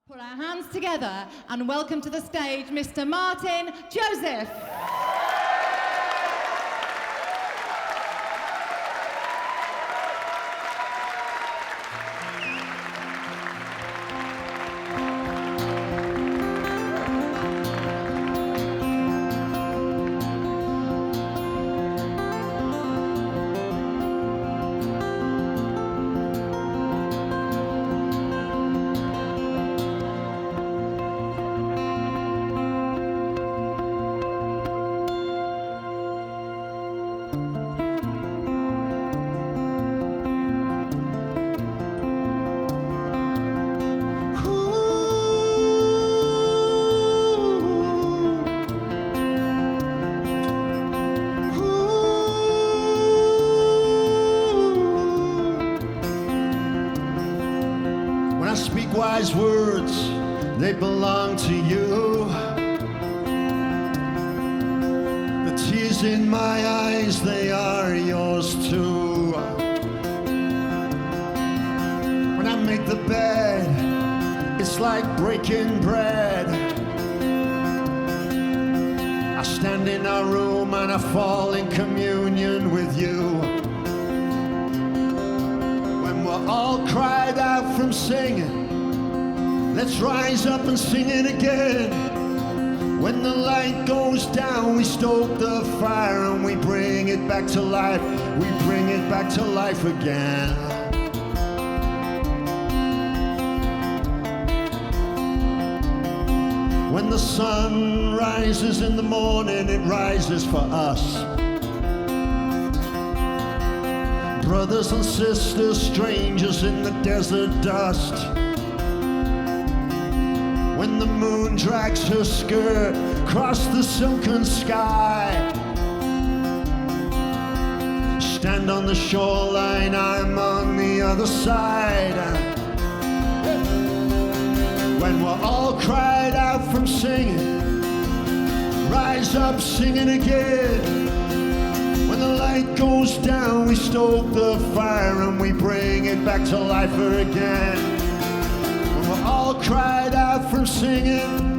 Put our hands together and welcome to the stage Mr. Martyn Joseph. Wise words, they belong to you. The tears in my eyes, they are yours too. When I make the bed, it's like breaking bread. I stand in our room and I fall in communion with you. When we're all cried out from singing, let's rise up and sing it again. When the light goes down, we stoke the fire and we bring it back to life. We bring it back to life again. When the sun rises in the morning, it rises for us. Brothers and sisters, strangers in the desert dust. When the moon drags her skirt across the silken sky, stand on the shoreline, I'm on the other side. When we're all cried out from singing, rise up singing again. When the light goes down, we stoke the fire and we bring it back to life again. We're all cried out from singing,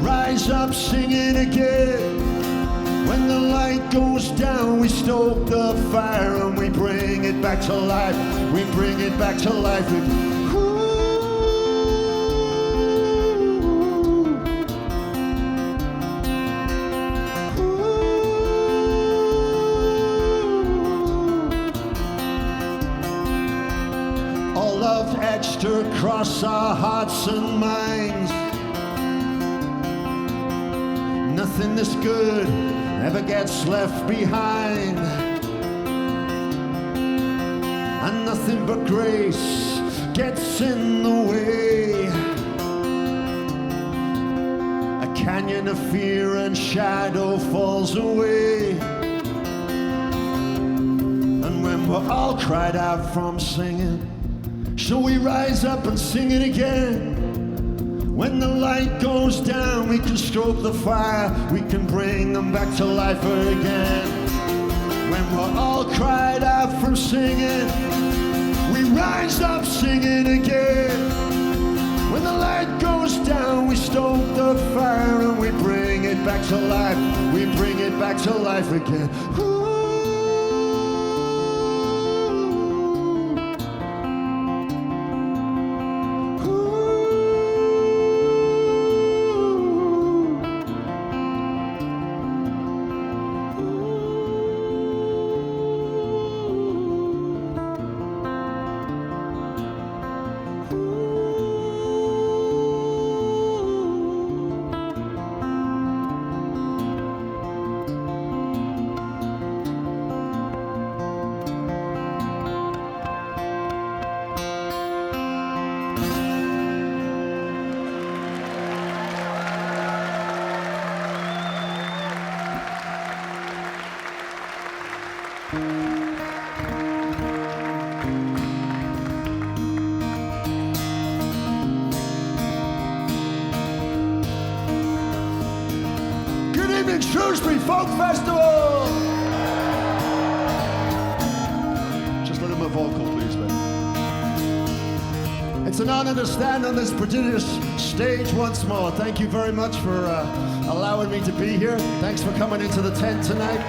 rise up singing again. When the light goes down, we stoke the fire and we bring it back to life. We bring it back to life again. Etched across our hearts and minds. Nothing this good ever gets left behind, and nothing but grace gets in the way. A canyon of fear and shadow falls away. And when we're all cried out from singing, shall we rise up and sing it again? When the light goes down, we can stroke the fire, we can bring them back to life again. When we're all cried out from singing, we rise up singing again. When the light goes down, we stoke the fire and we bring it back to life. We bring it back to life again. Shrewsbury Folk Festival! Just let him a vocal, please, Ben. It's an honor to stand on this prodigious stage once more. Thank you very much for allowing me to be here. Thanks for coming into the tent tonight.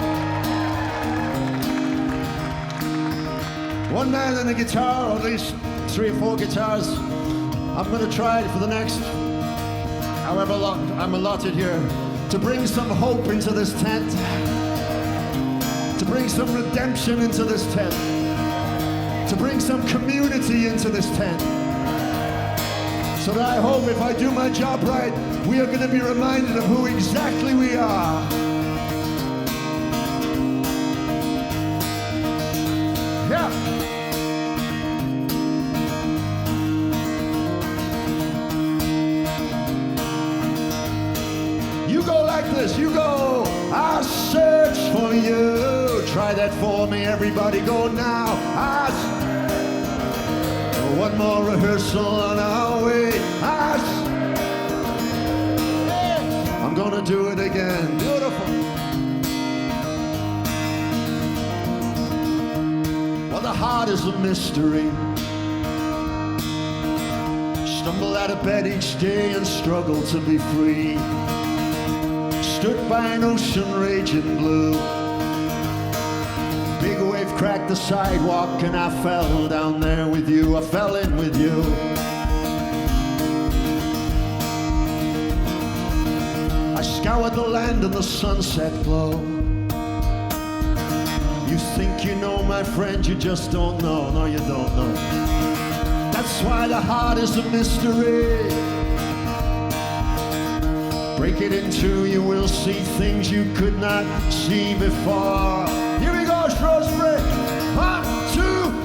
One man and a guitar, or at least 3 or 4 guitars. I'm going to try for the next however long I'm allotted here to bring some hope into this tent, to bring some redemption into this tent, to bring some community into this tent. So that I hope if I do my job right, we are going to be reminded of who exactly we are. Yeah. You go like this, you go. I search for you. Try that for me, everybody go now. One more rehearsal on our way. I'm gonna do it again. Beautiful. Well, the heart is a mystery. Stumble out of bed each day and struggle to be free. Stood by an ocean raging blue. Big wave cracked the sidewalk and I fell down there with you. I fell in with you. I scoured the land in the sunset glow. You think you know, my friend, you just don't know. No, you don't know. That's why the heart is a mystery. Break it in two, you will see things you could not see before. Here we go, Shrewsbury.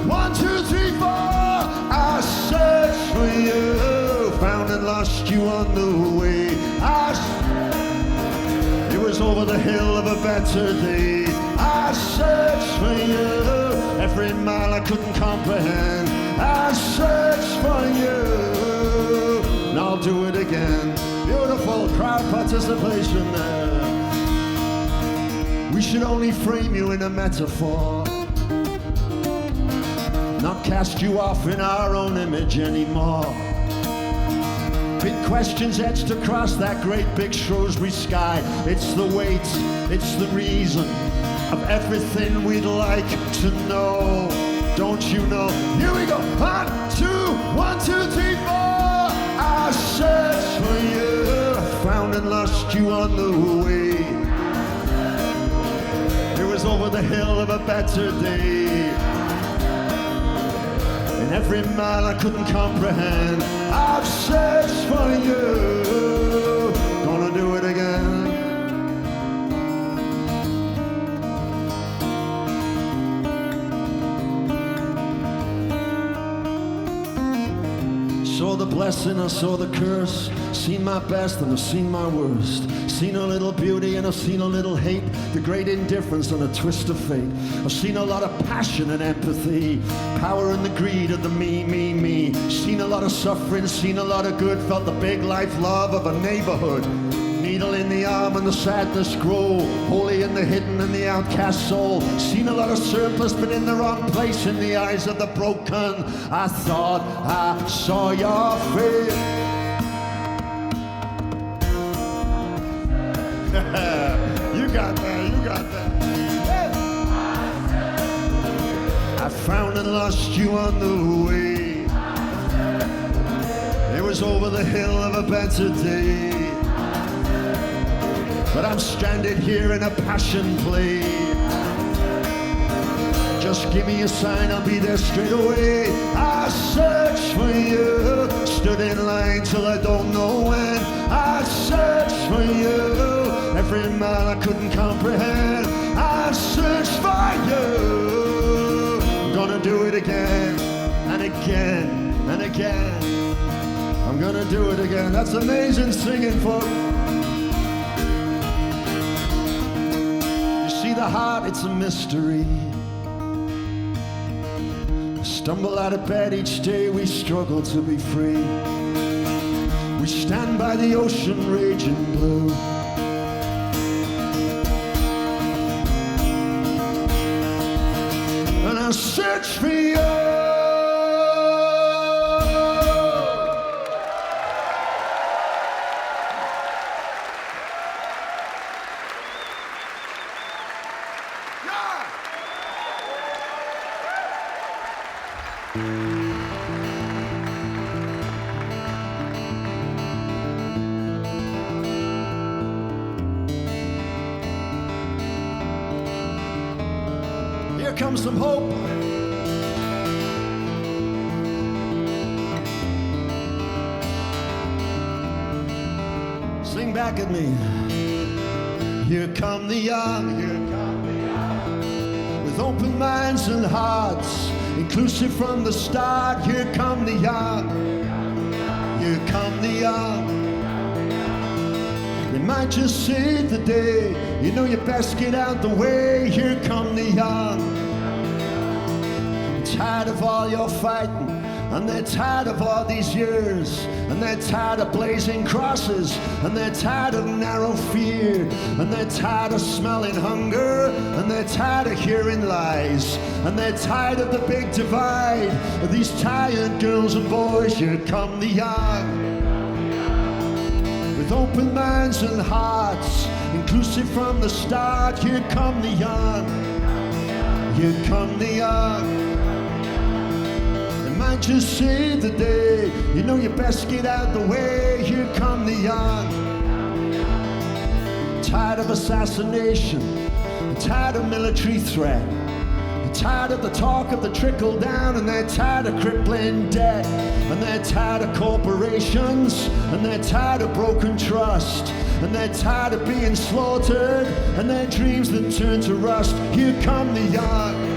1, 2, 3, 4. I searched for you, found and lost you on the way. It was over the hill of a better day. I searched for you, every mile I couldn't comprehend. I searched for you, and I'll do it again. Beautiful crowd participation there. We should only frame you in a metaphor, not cast you off in our own image anymore. Big questions etched across that great big Shrewsbury sky. It's the weight, it's the reason of everything we'd like to know. Don't you know? Here we go. 1, 2, 3, 4. I searched for you, found and lost you on the way. It was over the hill of a better day. And every mile I couldn't comprehend. I've searched for you, gonna do it again. Saw the blessing, I saw the curse. Seen my best and I've seen my worst. Seen a little beauty and I've seen a little hate. The great indifference and a twist of fate. I've seen a lot of passion and empathy. Power and the greed of the me, me, me. Seen a lot of suffering, seen a lot of good. Felt the big life love of a neighborhood. Needle in the arm and the sadness grow. Holy in the hidden and the outcast soul. Seen a lot of surplus but in the wrong place. In the eyes of the broken, I thought I saw your face. You got that, you got that. I found and lost you on the way. It was over the hill of a better day. But I'm stranded here in a passion play. Just give me a sign, I'll be there straight away. I searched for you, stood in line till I don't know when. I searched for you, every mile I couldn't comprehend. I searched for you, I'm gonna do it again and again and again. I'm gonna do it again. That's amazing singing, folks. The heart, it's a mystery. Stumble out of bed each day, we struggle to be free. We stand by the ocean raging blue. And I search for you. Here comes some hope. Sing back at me. Here come the young, with open minds and hearts, inclusive from the start. Here come the young, here come the young. They might just save the day, you know you best get out the way. Here come the young. Tired of all your fighting, and they're tired of all these years, and they're tired of blazing crosses, and they're tired of narrow fear, and they're tired of smelling hunger, and they're tired of hearing lies, and they're tired of the big divide of these tired girls and boys. Here come the young, with open minds and hearts, inclusive from the start. Here come the young, here come the young. Might just save the day, you know you best get out the way. Here come the young. Tired of assassination, tired of military threat, tired of the talk of the trickle down, and they're tired of crippling debt, and they're tired of corporations, and they're tired of broken trust, and they're tired of being slaughtered, and their dreams that turn to rust. Here come the young,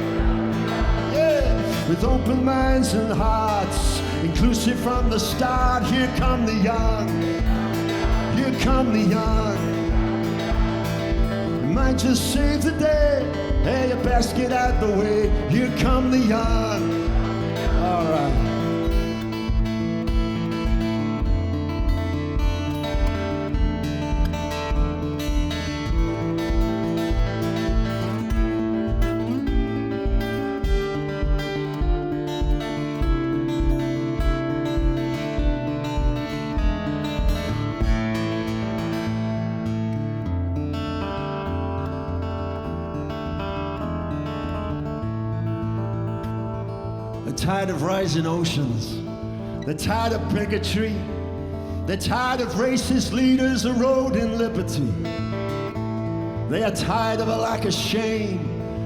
with open minds and hearts, inclusive from the start. Here come the young, here come the young. You might just save the day, hey, you best get out the way. Here come the young. All right. They're tired of rising oceans. They're tired of bigotry. They're tired of racist leaders eroding liberty. They are tired of a lack of shame,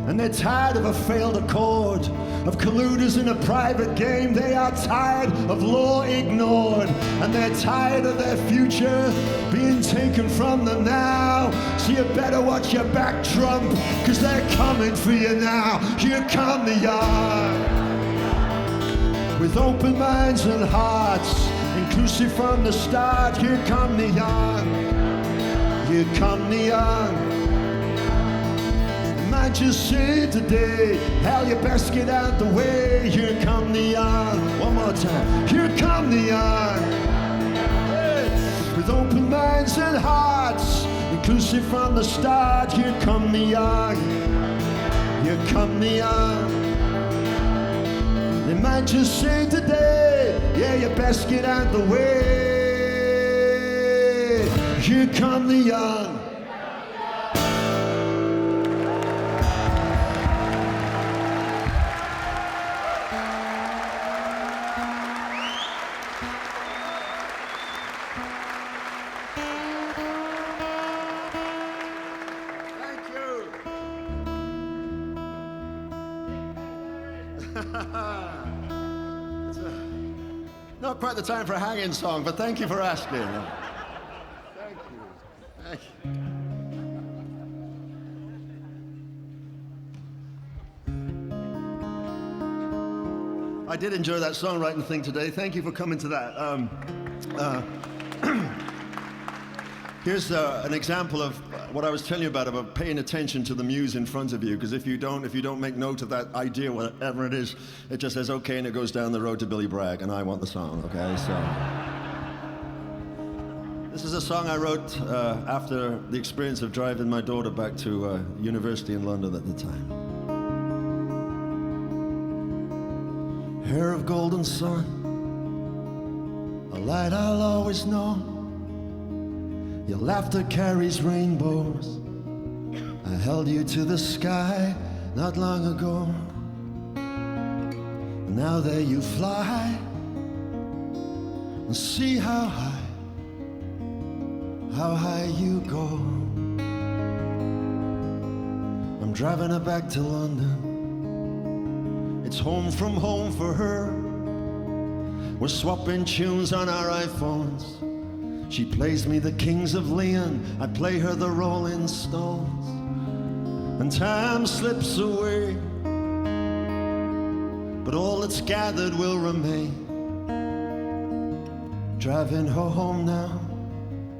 and they're tired of a failed accord, of colluders in a private game. They are tired of law ignored, and they're tired of their future being taken from them now. So you better watch your back, Trump, 'cause they're coming for you now. Here come the young, with open minds and hearts, inclusive from the start. Here come the young, here come the young. It might just save the day, hell, you best get out the way. Here come the young, one more time. Here come the young, hey, with open minds and hearts, inclusive from the start. Here come the young, here come the young. They might just save the day, yeah, you best get out the way. Here come the young. Thank you. Not quite the time for a hanging song, but thank you for asking. Thank you. Thank you. I did enjoy that songwriting thing today. Thank you for coming to that. Here's an example of what I was telling you about paying attention to the muse in front of you, because if you don't make note of that idea, whatever it is, it just says okay and it goes down the road to Billy Bragg, and I want the song, okay? So this is a song I wrote after the experience of driving my daughter back to university in London at the time. Hair of golden sun, a light I'll always know. Your laughter carries rainbows. I held you to the sky not long ago. Now there you fly, and see how high you go. I'm driving her back to London. It's home from home for her. We're swapping tunes on our iPhones. She plays me the Kings of Leon, I play her the Rolling Stones. And time slips away, but all that's gathered will remain. Driving her home now,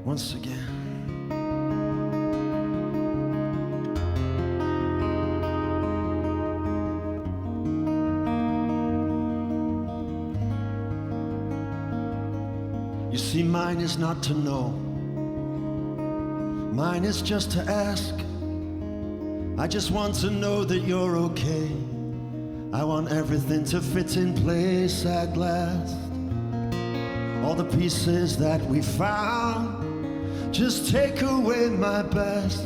once again. You see, mine is not to know. Mine is just to ask. I just want to know that you're okay. I want everything to fit in place at last. All the pieces that we found, just take away my best.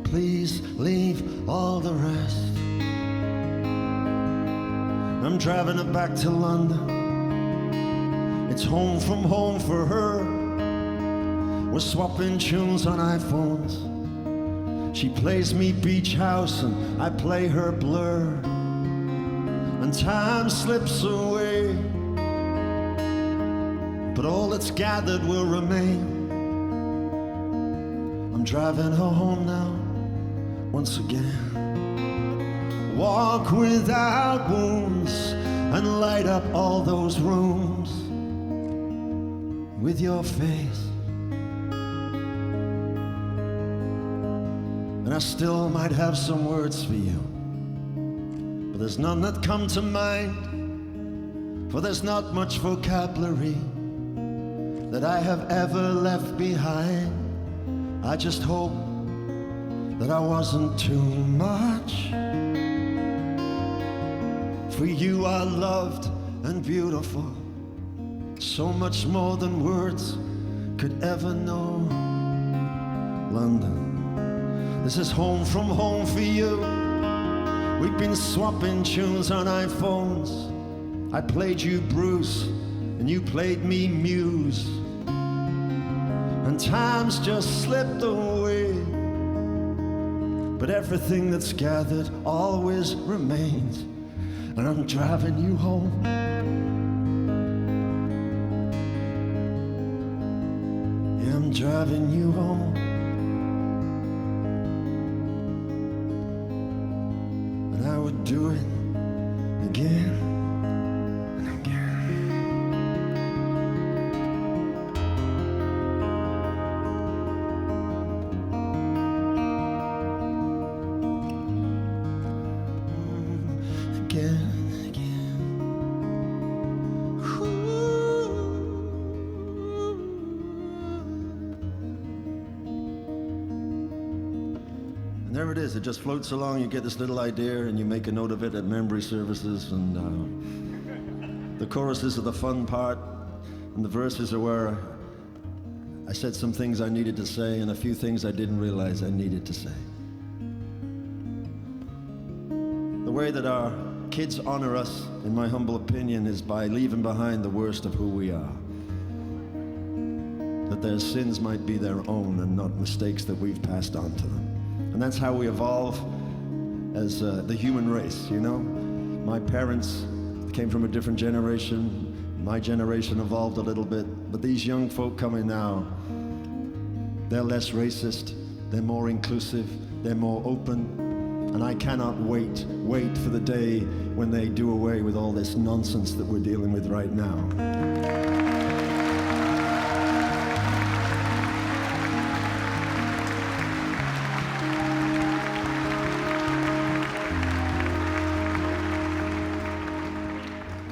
Please leave all the rest. I'm driving her back to London. It's home from home for her. We're swapping tunes on iPhones. She plays me Beach House and I play her Blur. And time slips away, but all that's gathered will remain. I'm driving her home now, once again. Walk without wounds and light up all those rooms with your face. And I still might have some words for you, but there's none that come to mind, for there's not much vocabulary that I have ever left behind. I just hope that I wasn't too much. For you are loved and beautiful, so much more than words could ever know. London, this is home from home for you. We've been swapping tunes on iPhones. I played you Bruce and you played me Muse. And time's just slipped away, but everything that's gathered always remains. And I'm driving you home. Yeah, I'm driving you home. And I would do it again and again. Again. And there it is, it just floats along. You get this little idea and you make a note of it at memory services, and the choruses are the fun part, and the verses are where I said some things I needed to say and a few things I didn't realize I needed to say. The way that our kids honor us, in my humble opinion, is by leaving behind the worst of who we are. That their sins might be their own and not mistakes that we've passed on to them. And that's how we evolve as the human race, you know? My parents came from a different generation. My generation evolved a little bit. But these young folk coming now, they're less racist, they're more inclusive, they're more open. And I cannot wait for the day when they do away with all this nonsense that we're dealing with right now.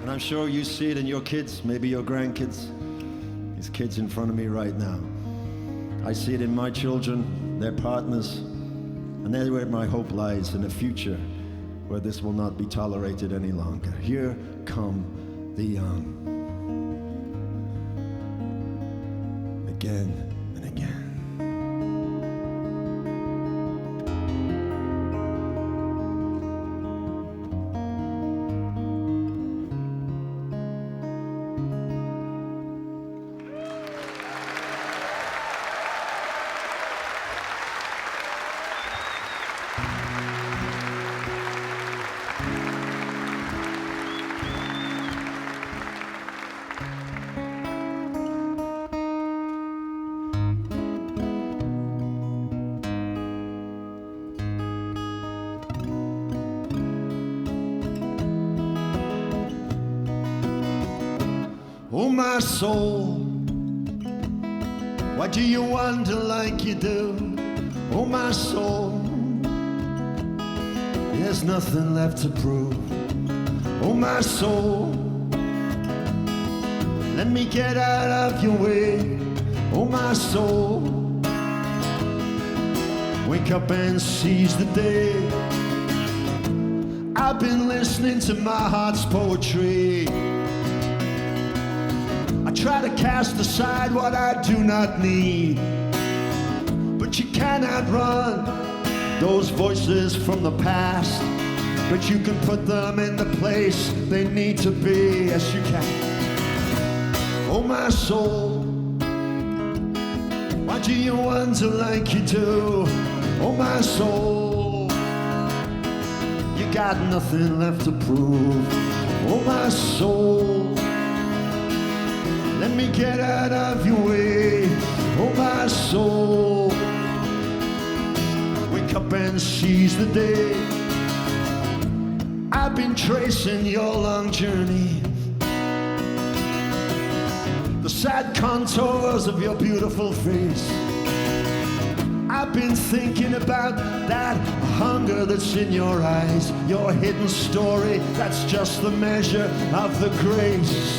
And I'm sure you see it in your kids, maybe your grandkids, these kids in front of me right now. I see it in my children, their partners, and that's where my hope lies, in a future where this will not be tolerated any longer. Here come the young. Again and again. Oh my soul, why do you wonder like you do? Oh my soul, there's nothing left to prove. Oh my soul, let me get out of your way. Oh my soul, wake up and seize the day. I've been listening to my heart's poetry. I try to cast aside what I do not need, but you cannot run those voices from the past, but you can put them in the place they need to be. Yes, you can. Oh my soul, why do you wonder like you do? Oh my soul, you got nothing left to prove. Oh my soul, let me get out of your way. Oh my soul, wake up and seize the day. I've been tracing your long journey, the sad contours of your beautiful face. I've been thinking about that hunger that's in your eyes, your hidden story that's just the measure of the grace.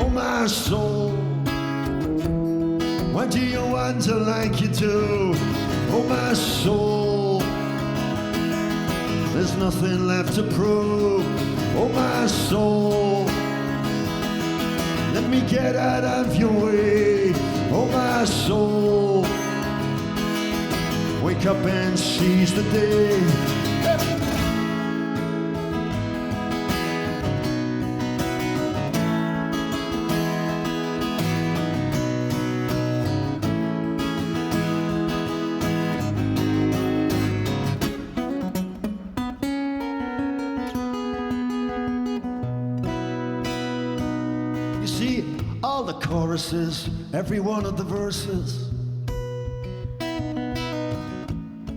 Oh my soul, why do you wonder like you do? Oh my soul, there's nothing left to prove. Oh my soul, let me get out of your way. Oh my soul, wake up and seize the day. You see, all the choruses, every one of the verses,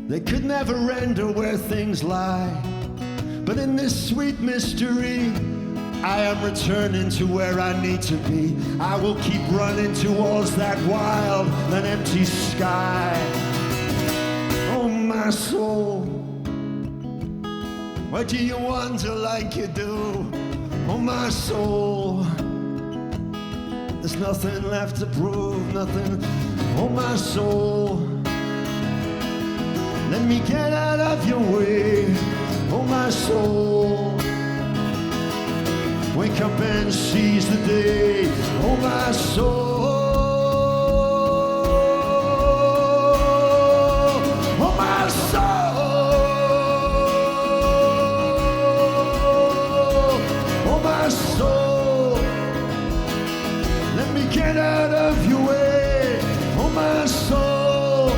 they could never render where things lie. But in this sweet mystery, I am returning to where I need to be. I will keep running towards that wild and empty sky. Oh my soul, why do you wonder like you do? Oh my soul, there's nothing left to prove, nothing. Oh my soul, let me get out of your way. Oh my soul, wake up and seize the day. Oh my soul, oh my soul, oh my soul, let me get out of your way. Oh my soul,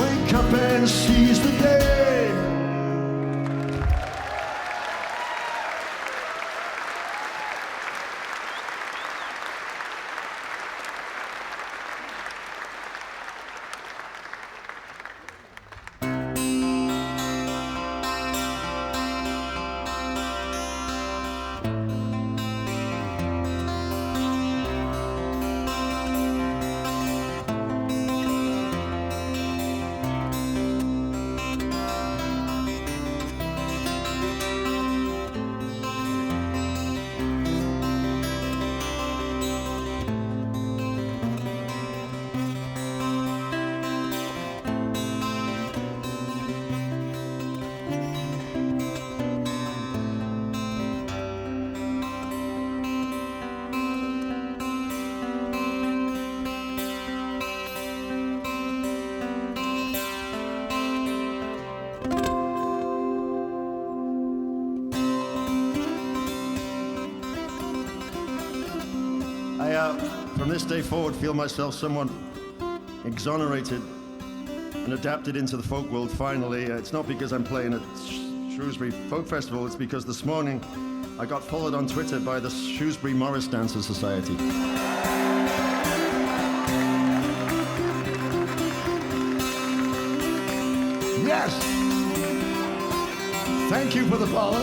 wake up and seize the day. From this day forward, feel myself somewhat exonerated and adapted into the folk world finally. It's not because I'm playing at Shrewsbury Folk Festival, it's because this morning I got followed on Twitter by the Shrewsbury Morris Dancers Society. Yes! Thank you for the follow.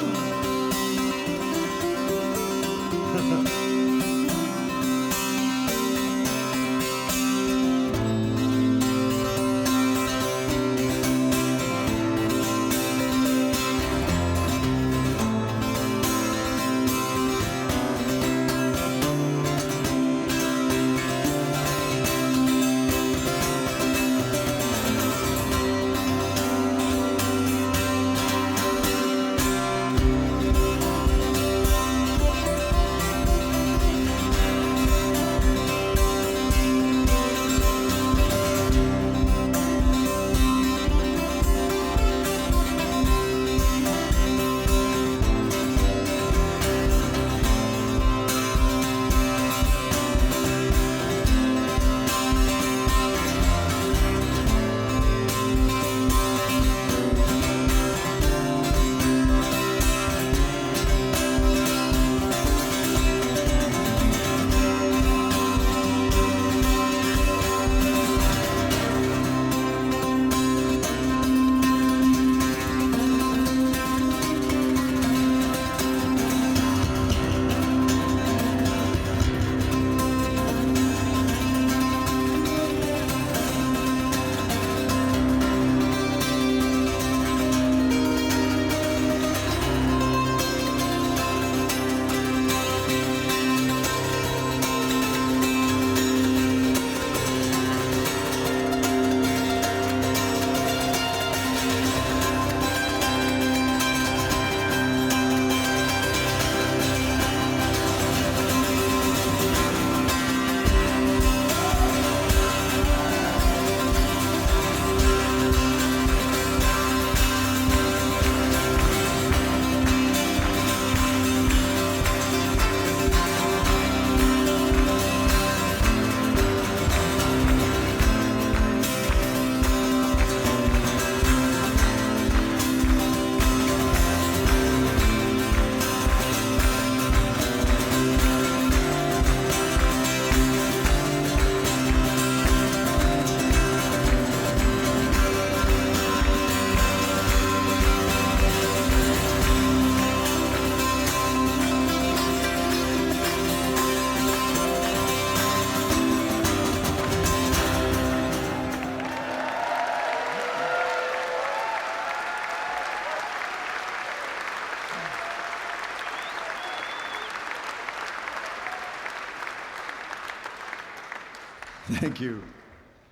Thank you.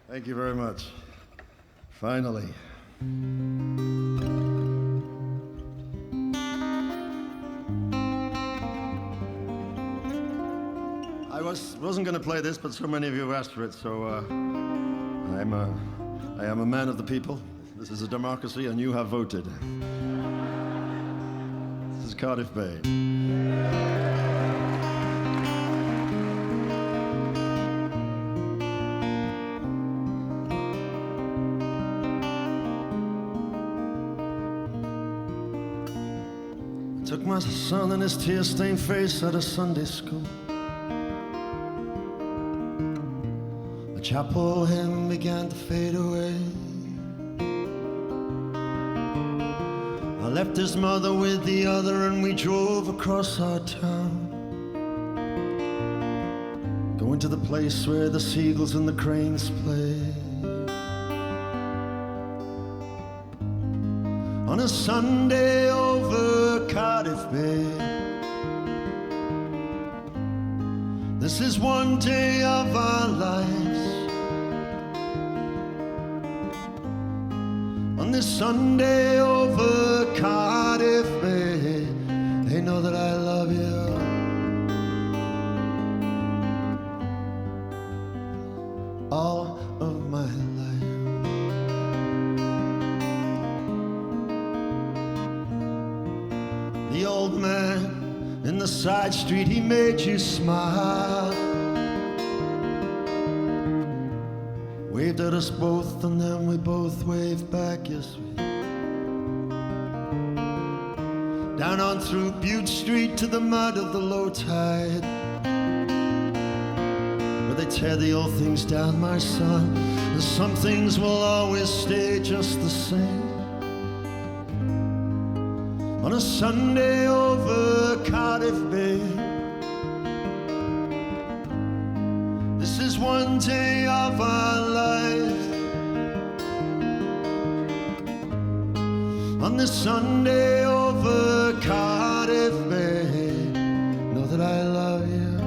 Thank you very much. Finally. I wasn't going to play this, but so many of you have asked for it, so I am a man of the people. This is a democracy, and you have voted. This is Cardiff Bay. Took my son and his tear-stained face out of Sunday school. The chapel hymn began to fade away. I left his mother with the other and we drove across our town, going to the place where the seagulls and the cranes play. On a Sunday over Cardiff Bay, this is one day of our lives. On this Sunday over Cardiff Bay, they know that I love you. All of my life. The old man in the side street, he made you smile. Waved at us both and then we both waved back, yes we. Down on through Bute Street to the mud of the low tide, where they tear the old things down, my son. And some things will always stay just the same. On a Sunday over Cardiff Bay, this is one day of our lives. On this Sunday over Cardiff Bay, know that I love you.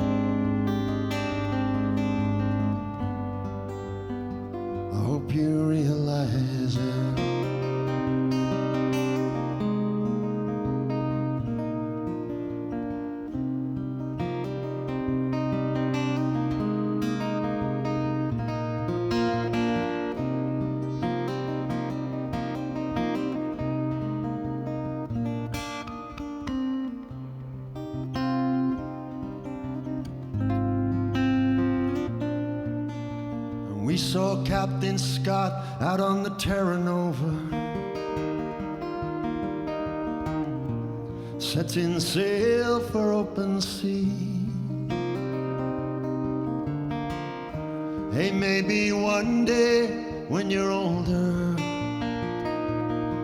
I hope you realize it. We saw Captain Scott out on the Terra Nova, setting sail for open sea. Hey, maybe one day when you're older,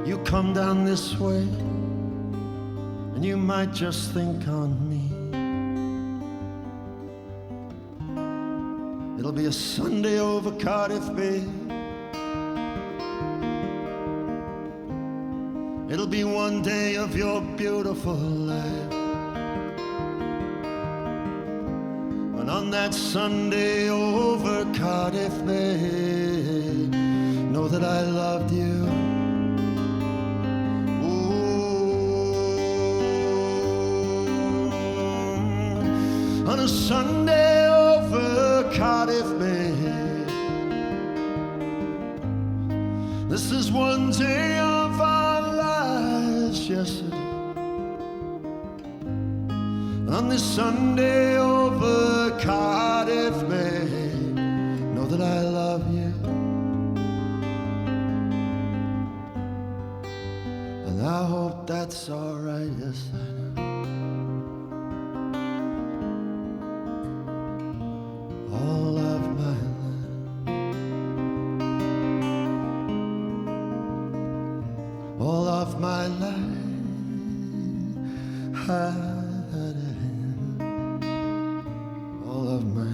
you come down this way and you might just think on me. It'll be a Sunday over Cardiff Bay. It'll be one day of your beautiful life. And on that Sunday over Cardiff Bay, know that I loved you. Ooh. On a Sunday over Cardiff Bay, this is one day of our lives, yes it is. On this Sunday over Cardiff Bay, know that I love you. And I hope that's alright, yes I know. All of my life, all of my life, all of my life.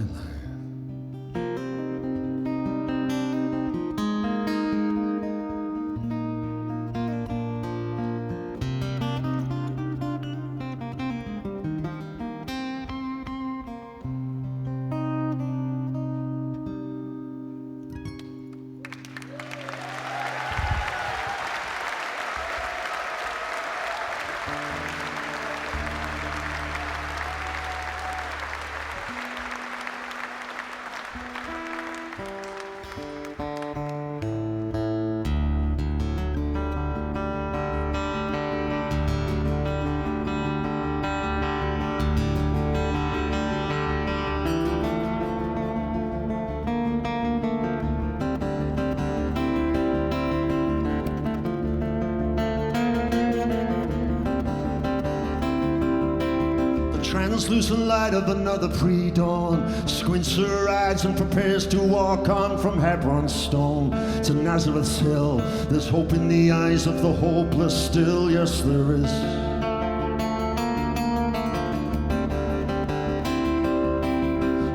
Angels lose the light of another pre-dawn, squints her eyes and prepares to walk on from Hebron's stone to Nazareth's hill. There's hope in the eyes of the hopeless still, yes there is.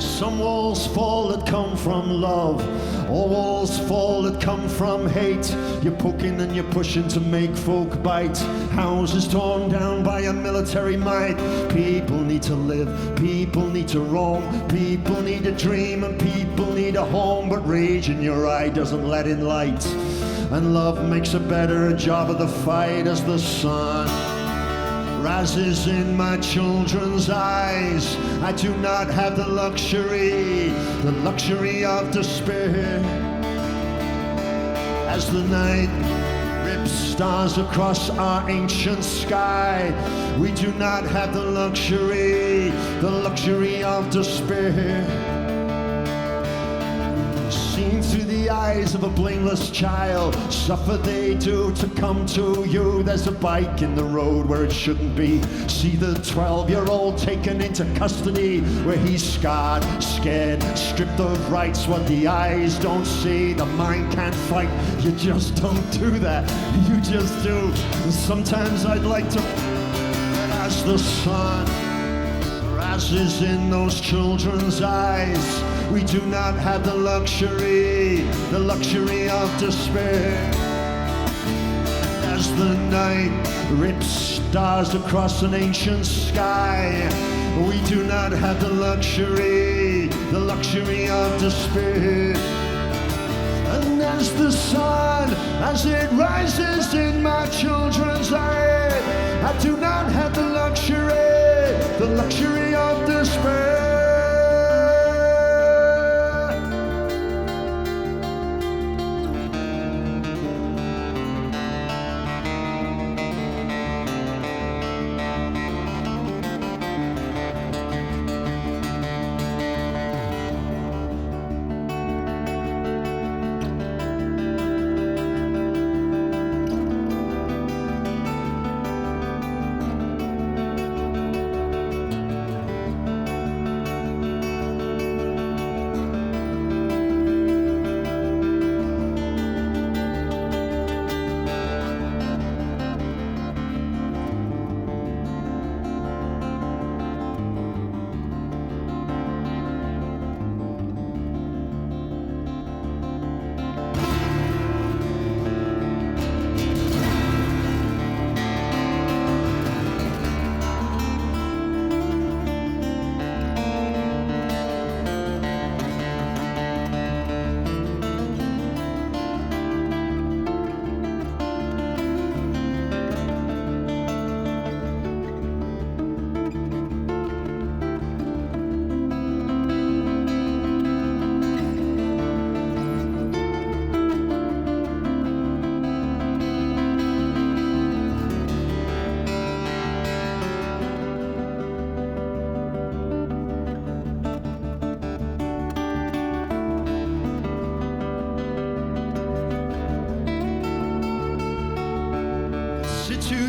Some walls fall that come from love, all walls fall that come from hate. You're poking and you're pushing to make folk bite. Houses torn down by a military might. People need to live, people need to roam, people need a dream and people need a home. But rage in your eye doesn't let in light, and love makes a better job of the fight as the sun rises in my children's eyes. I do not have the luxury of despair. As the night rips stars across our ancient sky, we do not have the luxury of despair. Seen through the eyes of a blameless child, suffer they do to come to you. There's a bike in the road where it shouldn't be. See the 12-year-old taken into custody, where he's scarred, scared, stripped of rights. What the eyes don't see, the mind can't fight. You just don't do that, you just do. Sometimes I'd like to, as the sun rises in those children's eyes, we do not have the luxury of despair. As the night rips stars across an ancient sky, we do not have the luxury of despair. And as the sun, as it rises in my children's eyes, I do not have the luxury of despair.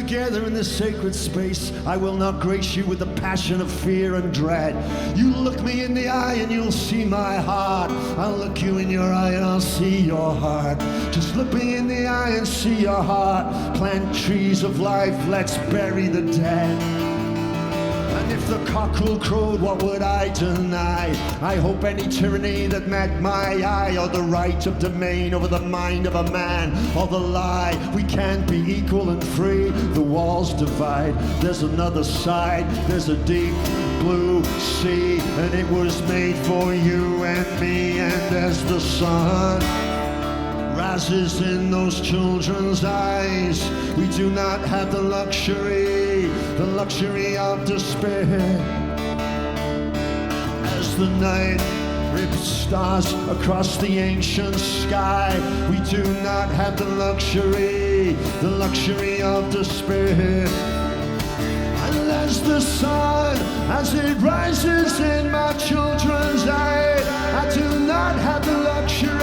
Together in this sacred space, I will not grace you with the passion of fear and dread. You look me in the eye and you'll see my heart. I'll look you in your eye and I'll see your heart. Just look me in the eye and see your heart. Plant trees of life, let's bury the dead. And if the cockerel crowed, what would I deny? I hope any tyranny that met my eye, or the right of domain over the mind of a man, or the lie we can't be equal and free. The walls divide, there's another side, there's a deep blue sea, and it was made for you and me. And as the sun rises in those children's eyes, we do not have the luxury of despair. As the night rips stars across the ancient sky, we do not have the luxury of despair. And as the sun, as it rises in my children's eyes, I do not have the luxury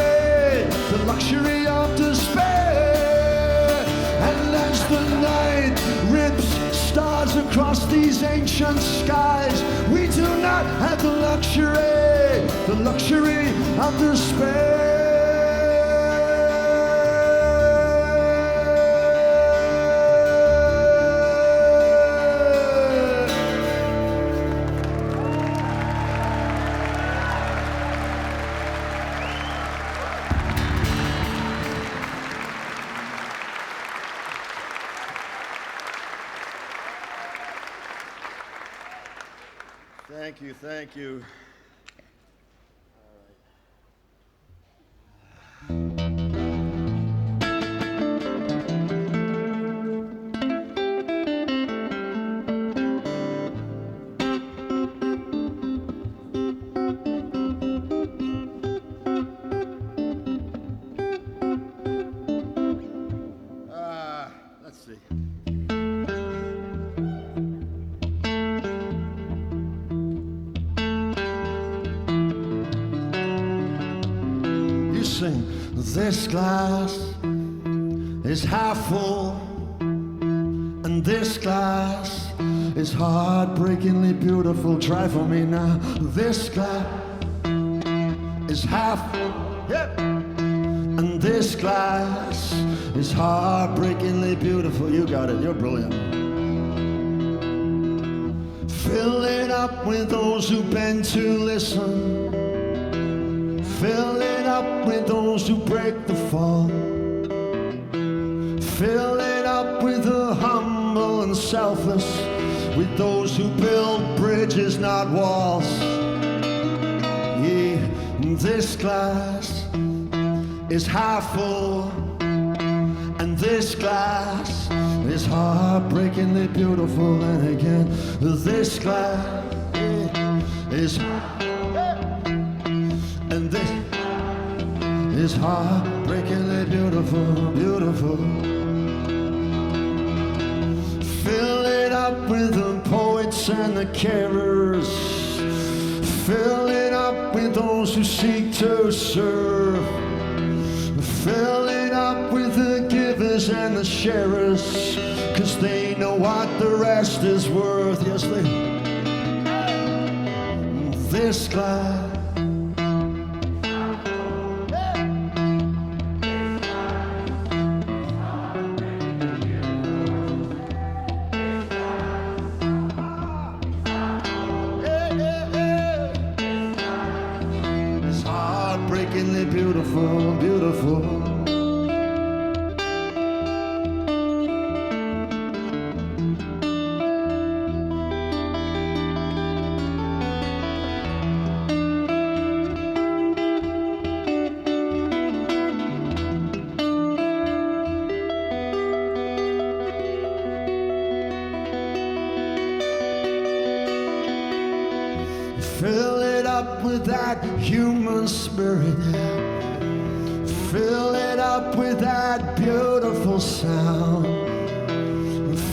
of despair. And as the night rips stars across these ancient skies, not have the luxury of despair. Thank you. Let's see. This glass is half full, and this glass is heartbreakingly beautiful. Try for me now. This glass is half full, yep. And this glass is heartbreakingly beautiful. You got it, you're brilliant. Fill it up with those who bend to listen. Fill it up with those who break the fall. Fill it up with the humble and selfless, with those who build bridges, not walls. Yeah, this glass is half full, and this glass is heartbreakingly beautiful. And again, this glass is, and this is heartbreakingly beautiful, beautiful. Fill it up with the poets and the carers. Fill it up with those who seek to serve. Fill it up with the givers and the sharers, 'cause they know what the rest is worth. Yes, they. This glass beautiful, beautiful. Fill it up with that human spirit. Fill it up with that beautiful sound.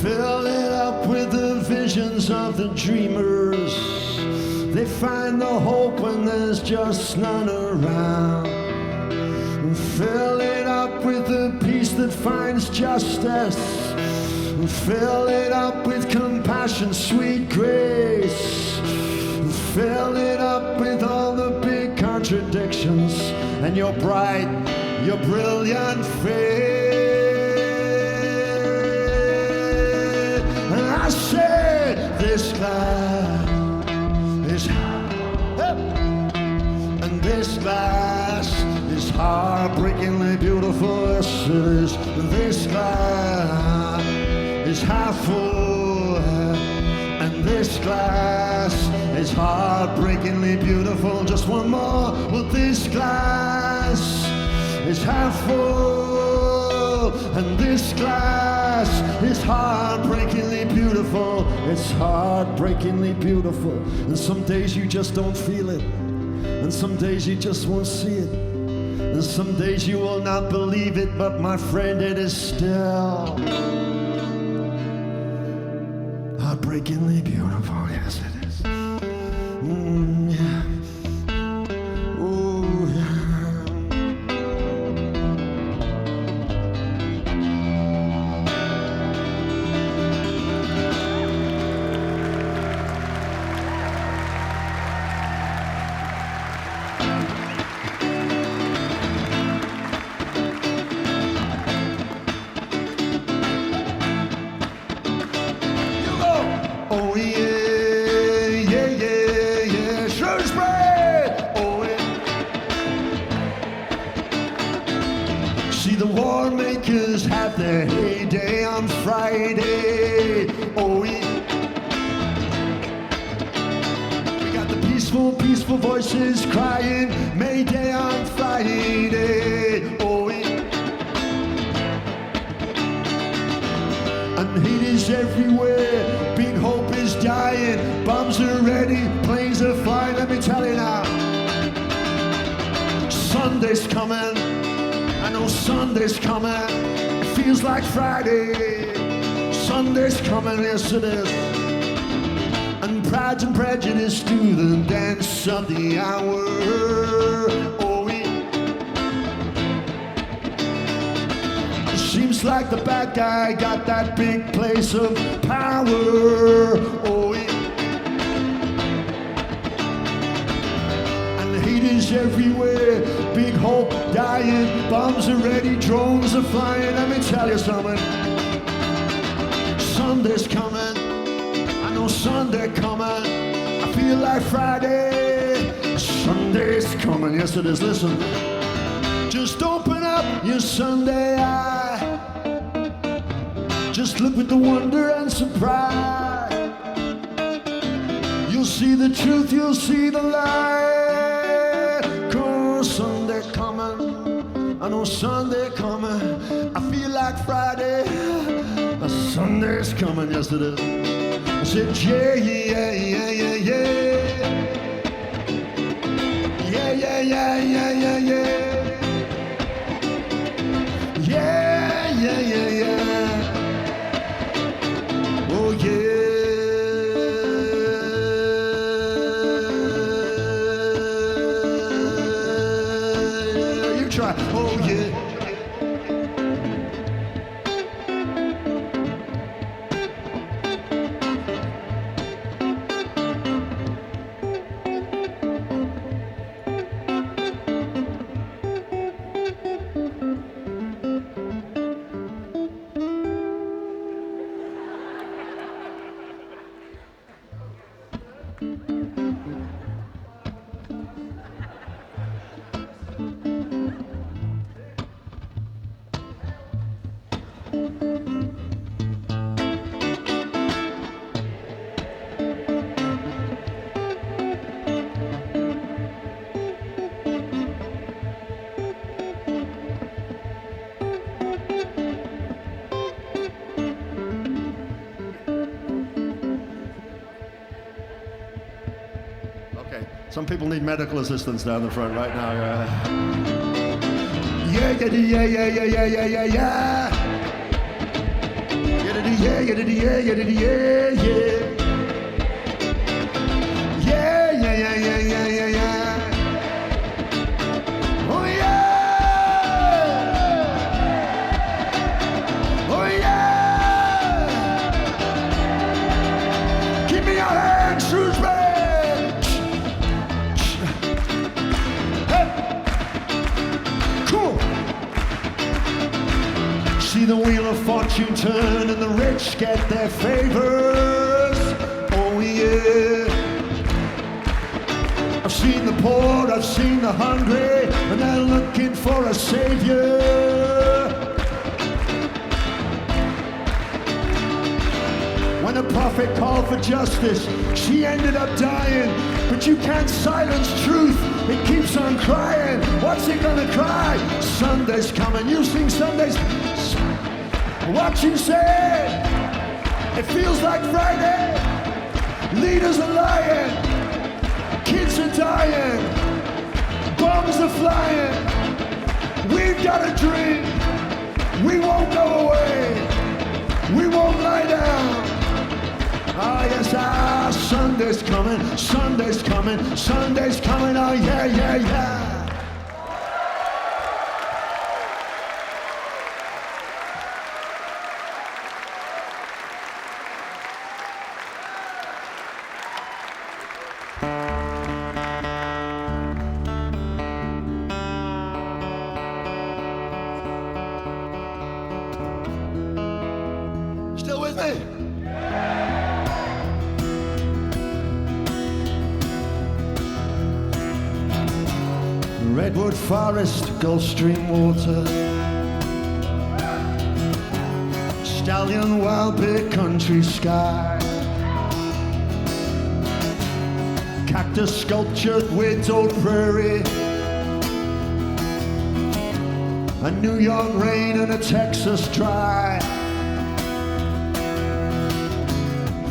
Fill it up with the visions of the dreamers. They find the hope when there's just none around. Fill it up with the peace that finds justice. Fill it up with compassion, sweet grace. Fill it up with all the big contradictions and your bright, your brilliant faith. And I said, this glass is, and this glass is heartbreakingly beautiful. Yes, it is. This glass is half full, and this glass is heartbreakingly beautiful. Just one more. Well, this glass is half full, and this glass is heartbreakingly beautiful. It's heartbreakingly beautiful. And some days you just don't feel it, and some days you just won't see it, and some days you will not believe it, but my friend, it is still heartbreakingly beautiful. Yes, it is. Yeah. Ooh, yeah. the war makers have their heyday on Friday. Oh, we got the peaceful voices crying Mayday on Friday. Oh, we and hate is everywhere, big hope is dying, bombs are ready, planes are flying. Let me tell you now, Sunday's coming. I know Sunday's coming. It feels like Friday. Sunday's coming, yes it is. And Pride and Prejudice do the dance of the hour. Oh, it seems like the bad guy got that big place of power. Oh, and hate is everywhere. Big hope dying, bombs are ready, drones are flying. Let me tell you something. Sunday's coming. I know Sunday coming. I feel like Friday. Sunday's coming. Yes, it is. Listen. Just open up your Sunday eye. Just look with the wonder and surprise. You'll see the truth, you'll see the light. 'Cause Sunday coming, I know Sunday coming. I feel like Friday, but Sunday's coming, yes it is. I said, yeah, yeah, yeah, yeah, yeah. Yeah, yeah, yeah, yeah, yeah, yeah. Yeah, yeah, yeah, yeah. Oh, yeah. You try. Oh, yeah. Some people need medical assistance down the front right now. Yeah, yeah, yeah, yeah, yeah, yeah, yeah, yeah, yeah. Yeah, yeah, yeah, yeah, yeah, yeah, yeah. Yeah, yeah, yeah, yeah, yeah, yeah, yeah. Oh yeah. Oh yeah. Give me your hand, Shrewsbury. See the wheel of fortune turn and the rich get their favors. Oh yeah. I've seen the poor, I've seen the hungry, and they're looking for a savior. When a prophet called for justice, she ended up dying. But you can't silence truth, it keeps on crying. What's it gonna cry? Sunday's coming. You sing Sundays. What you say? It feels like Friday. Leaders are lying. Kids are dying. Bombs are flying. We've got a dream. We won't go away. We won't lie down. Ah, yes, Sunday's coming. Sunday's coming. Sunday's coming. Oh, yeah, yeah, yeah. Still with me? Redwood forest, Gulf Stream water, stallion, wild big country sky. Cactus sculptured widowed prairie, a New York rain and a Texas dry.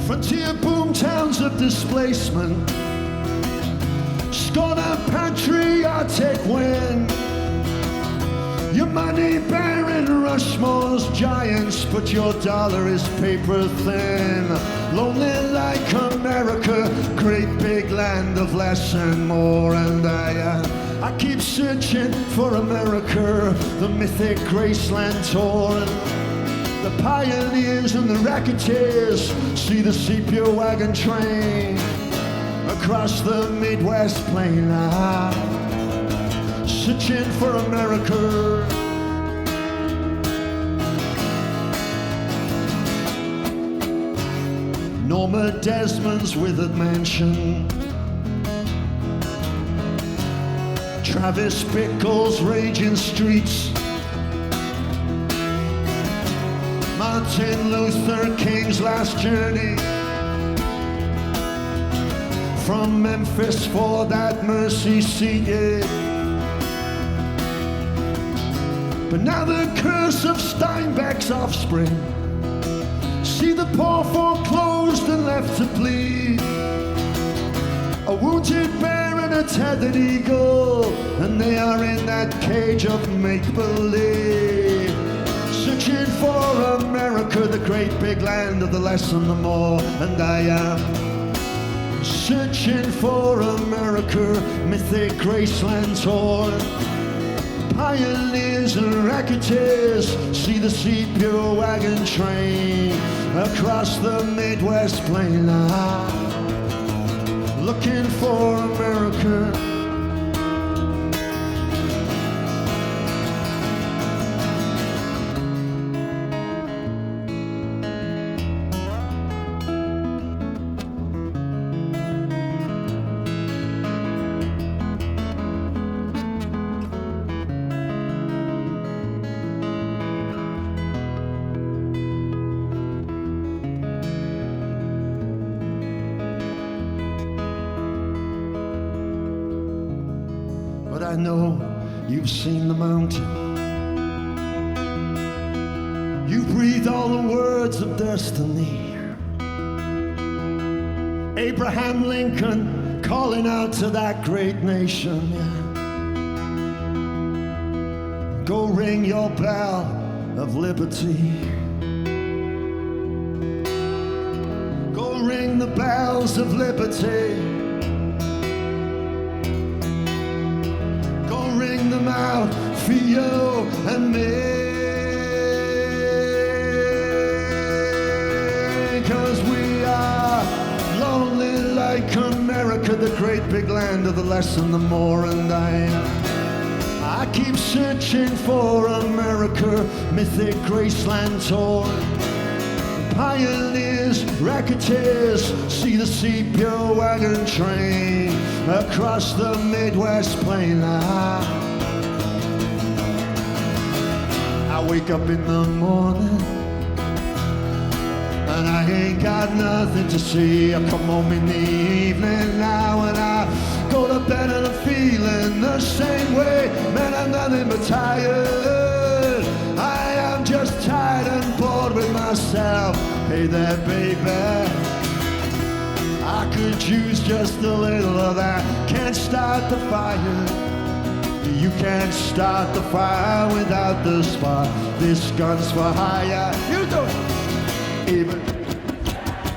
Frontier boom towns of displacement, scorn and patriotic wind. Your money bearing Rushmore's giants, but your dollar is paper thin. Lonely like America, great big land of less and more. And I keep searching for America, the mythic Graceland torn. The pioneers and the racketeers see the sepia wagon train across the Midwest plain line, searching for America. Norma Desmond's withered mansion, Travis Bickle's raging streets, Martin Luther King's last journey from Memphis for that mercy seat, yeah. But now the curse of Steinbeck's offspring see the poor foreclosed and left to bleed. A wounded bear and a tethered eagle, and they are in that cage of make-believe, searching for America, the great big land of the less and the more. And I am searching for America, mythic Graceland torn. Pioneers and racketeers see the sepia wagon train across the Midwest plain line, looking for America. But I know you've seen the mountain. You breathed all the words of destiny. Abraham Lincoln calling out to that great nation, yeah. Go ring your bell of liberty. Go ring the bells of liberty. Ring them out for you and me, 'cause we are lonely like America, the great big land of the less and the more. And I keep searching for America, mythic Graceland torn. Pioneers, racketeers see the sepia wagon train across the Midwest plain line. I wake up in the morning and I ain't got nothing to see. I come home in the evening now and I go to bed and I'm feeling the same way. Man, I'm nothing but tired. I am just tired and bored with myself. Hey there, baby, I could use just a little of that. Can't start the fire. You can't start the fire without the spark. This gun's for hire. You do it. Even.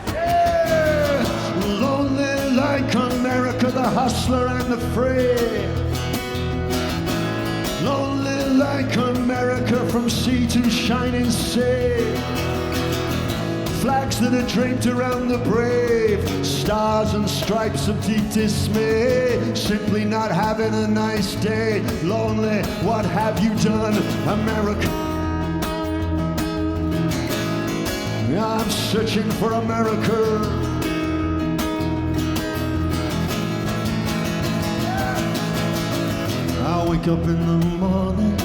Yeah. Lonely like America, the hustler and the free. Lonely like America, from sea to shining sea. Flags that are draped around the brave, stars and stripes of deep dismay, simply not having a nice day. Lonely, what have you done, America? I'm searching for America. I wake up in the morning,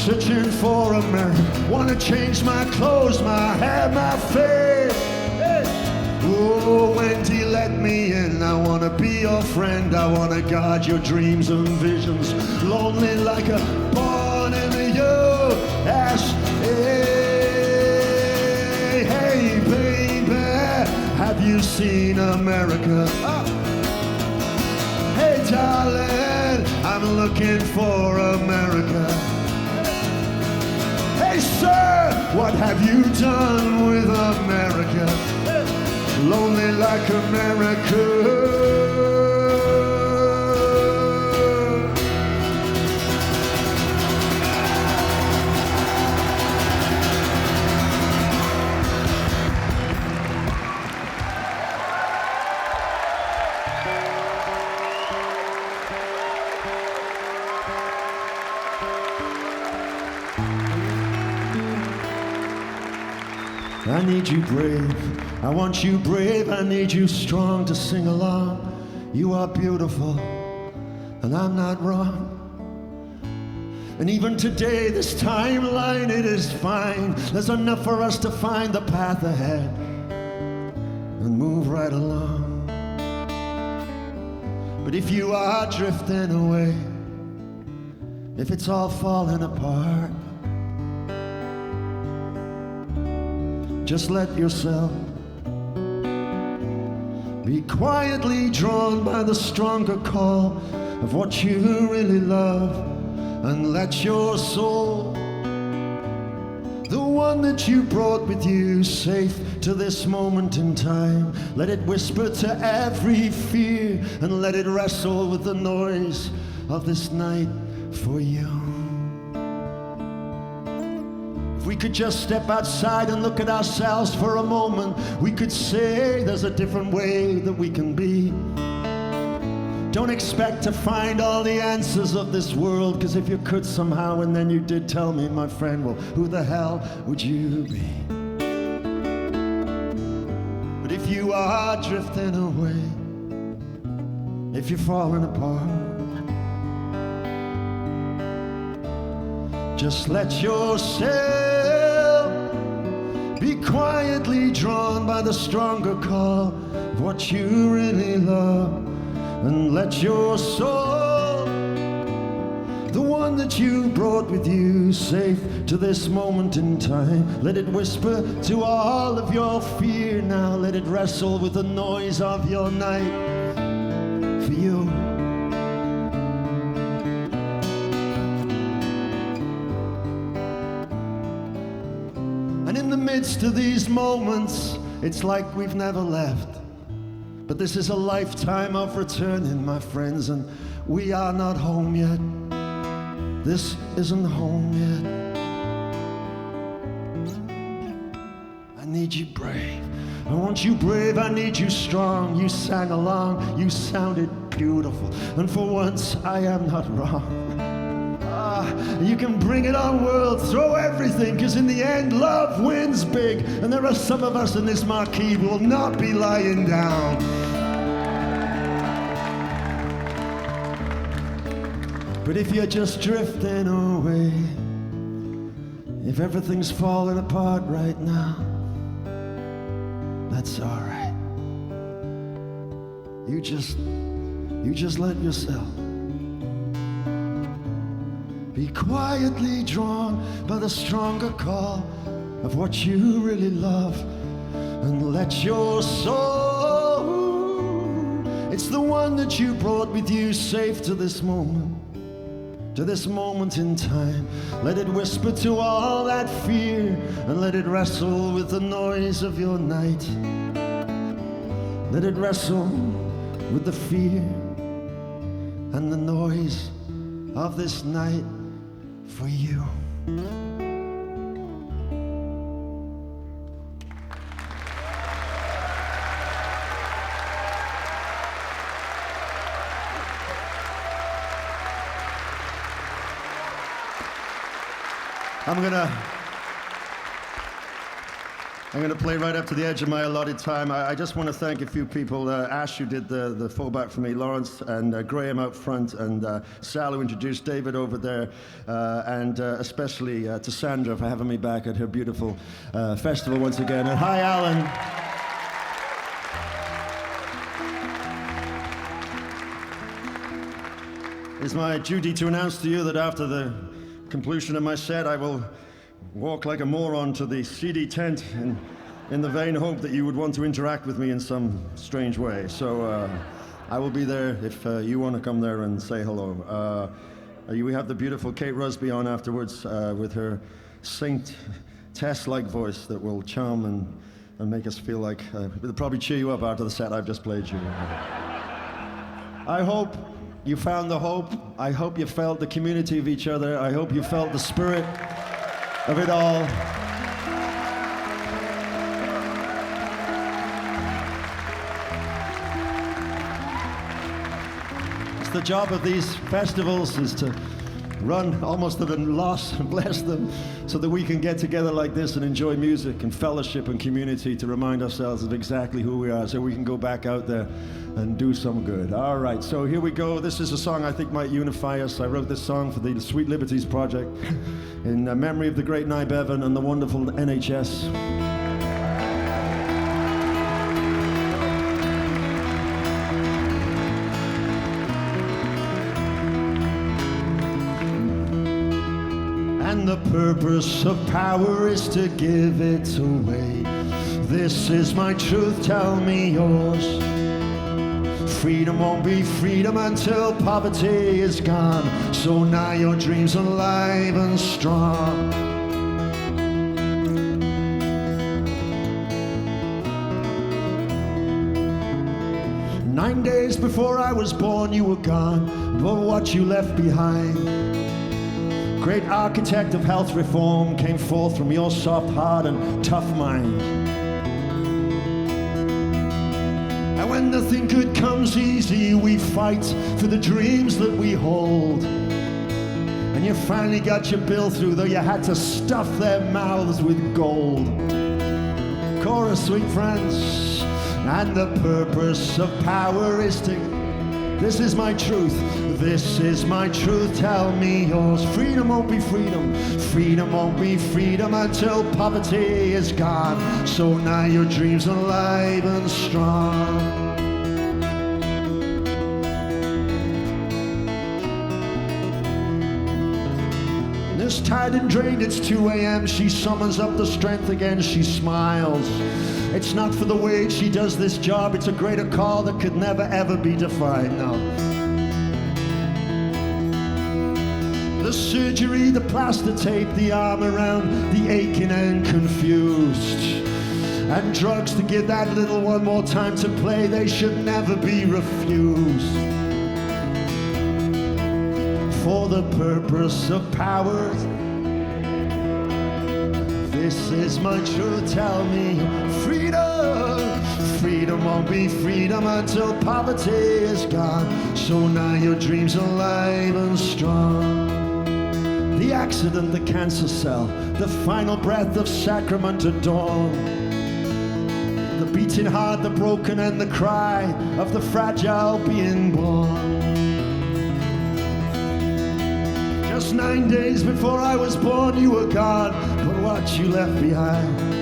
searching for America. Wanna change my clothes, my hair, my face. Hey. Oh, Wendy, let me in. I wanna be your friend. I wanna guard your dreams and visions. Lonely like a born in the USA. Hey, baby, have you seen America? Oh. Hey, darling, I'm looking for America. Hey, sir, what have you done with America? Lonely like America. I need you brave, I want you brave, I need you strong to sing along. You are beautiful, and I'm not wrong. And even today, this timeline, it is fine. There's enough for us to find the path ahead and move right along. But if you are drifting away, if it's all falling apart, just let yourself be quietly drawn by the stronger call of what you really love, and let your soul, the one that you brought with you safe to this moment in time, let it whisper to every fear and let it wrestle with the noise of this night for you. We could just step outside and look at ourselves for a moment. We could say there's a different way that we can be. Don't expect to find all the answers of this world, because if you could somehow and then you did tell me, my friend, well, who the hell would you be? But if you are drifting away, if you're falling apart, just let yourself be quietly drawn by the stronger call of what you really love, and let your soul, the one that you brought with you safe to this moment in time, let it whisper to all of your fear now, let it wrestle with the noise of your night for you. In the midst of these moments, it's like we've never left. But this is a lifetime of returning, my friends, and we are not home yet. This isn't home yet. I need you brave. I want you brave, I need you strong. You sang along, you sounded beautiful, and for once I am not wrong. You can bring it on, world, throw everything, because in the end, love wins big. And there are some of us in this marquee who will not be lying down. But if you're just drifting away, if everything's falling apart right now, that's all right. You just let yourself be quietly drawn by the stronger call of what you really love, and let your soul, it's the one that you brought with you safe to this moment in time, let it whisper to all that fear and let it wrestle with the noise of your night, let it wrestle with the fear and the noise of this night for you. I'm going to play right up to the edge of my allotted time. I just want to thank a few people. Ash, who did the fallback for me, Lawrence, and Graham out front, and Sal, who introduced David over there, and especially to Sandra for having me back at her beautiful festival once again. And hi, Alan. It's my duty to announce to you that after the conclusion of my set, I will walk like a moron to the CD tent in the vain hope that you would want to interact with me in some strange way. So I will be there if you want to come there and say hello. We have the beautiful Kate Rusby on afterwards with her Saint Tess-like voice that will charm and make us feel like, it'll probably cheer you up after the set I've just played you. I hope you found the hope. I hope you felt the community of each other. I hope you felt the spirit of it all. It's the job of these festivals is to run almost at a loss and bless them so that we can get together like this and enjoy music and fellowship and community to remind ourselves of exactly who we are so we can go back out there and do some good. All right, so here we go. This is a song I think might unify us. I wrote this song for the Sweet Liberties Project in memory of the great Nye Bevan and the wonderful NHS. And the purpose of power is to give it away. This is my truth, tell me yours. Freedom won't be freedom until poverty is gone. So now your dreams are alive and strong. Nine days before I was born, you were gone, but what you left behind. Great architect of health reform came forth from your soft heart and tough mind. And when nothing good comes easy, we fight for the dreams that we hold. And you finally got your bill through, though you had to stuff their mouths with gold. Chorus, sweet friends. And the purpose of power is to... This is my truth. This is my truth, tell me yours. Freedom won't be freedom. Freedom won't be freedom until poverty is gone. So now your dreams are alive and strong. This tide and drained, it's 2 a.m. She summons up the strength again, she smiles. It's not for the wage she does this job, it's a greater call that could never ever be defined, no. The surgery, the plaster tape, the arm around the aching and confused. And drugs to give that little one more time to play, they should never be refused. For the purpose of power, this is my truth, tell me freedom. Freedom won't be freedom until poverty is gone. So now your dreams are alive and strong. The accident, the cancer cell, the final breath of sacrament at dawn. The beating heart, the broken and the cry of the fragile being born. Just 9 days before I was born, you were gone, but what you left behind.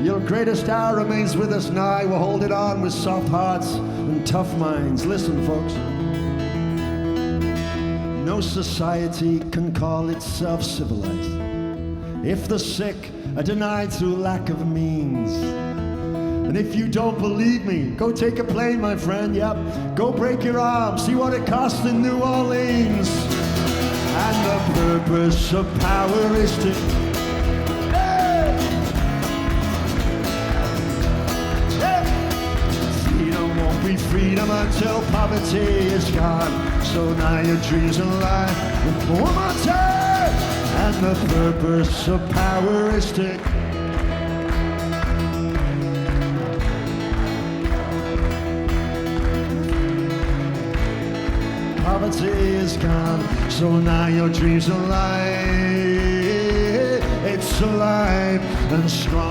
Your greatest hour remains with us now. We'll hold it on with soft hearts and tough minds. Listen, folks. No society can call itself civilized if the sick are denied through lack of means. And if you don't believe me, go take a plane, my friend, yep. Go break your arm, see what it costs in New Orleans. And the purpose of power is to... Hey! Hey! Freedom won't be freedom until poverty is gone. So now your dreams are alive. One more time! And the purpose of power is to... Poverty is gone, so now your dreams are alive it's alive and strong.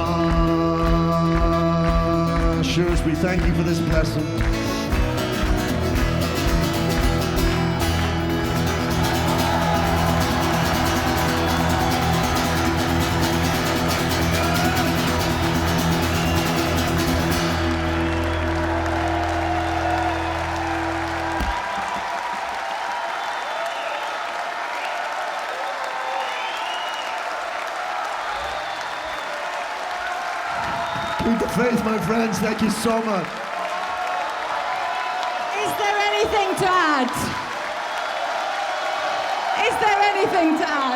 Shrewsbury, thank you for this blessing. Keep the faith, my friends. Thank you so much. Is there anything to add? Is there anything to add?